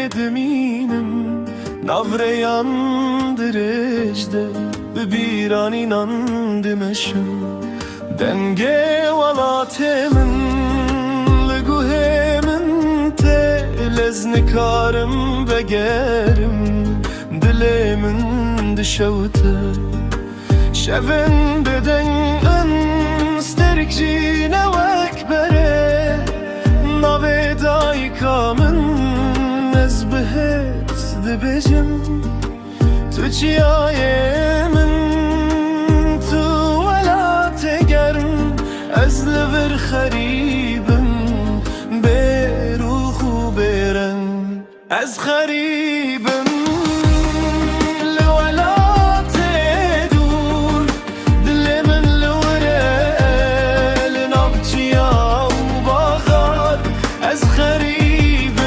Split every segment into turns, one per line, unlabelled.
دمینم نavreyan direjde biran inandımışım denge valatemin leguhemin te leznikarım ve gerim dilemin dişavte şevin beden en sterikcine vekbere navedai kamen nezbehet dibecim تجياي من تو ولا تقرن أزلفر خريب بروخ وبيرن أز خريب لولا تدور دل من لورا لنبجيا وبغار أز خريب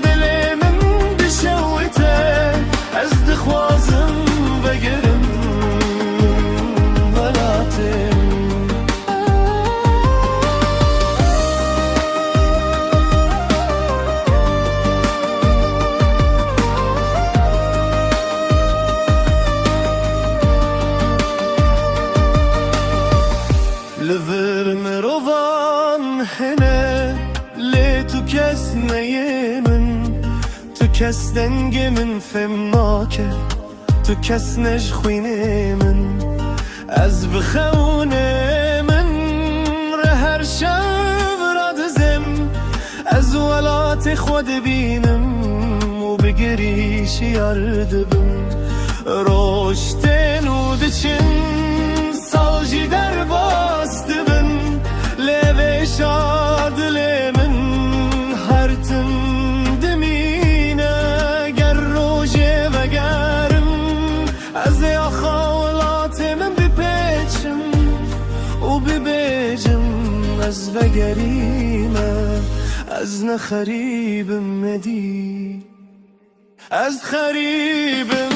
دل من دشوته خوازم بگرم ولاتم لذر مروان هنه لی تو کس نیمن تو کس دنگ من فهمناکه تو کس نجخوینه من از بخونه من ره هر شب را دزم از ولات خود بینم و بگریش یاردبم روشتن و دچن سالجی در باست بن لیوه شاد لیمن هرتم از یا خالاتم بپیچم و ببیجم از وگریمه از نخریبم مدی از خریبم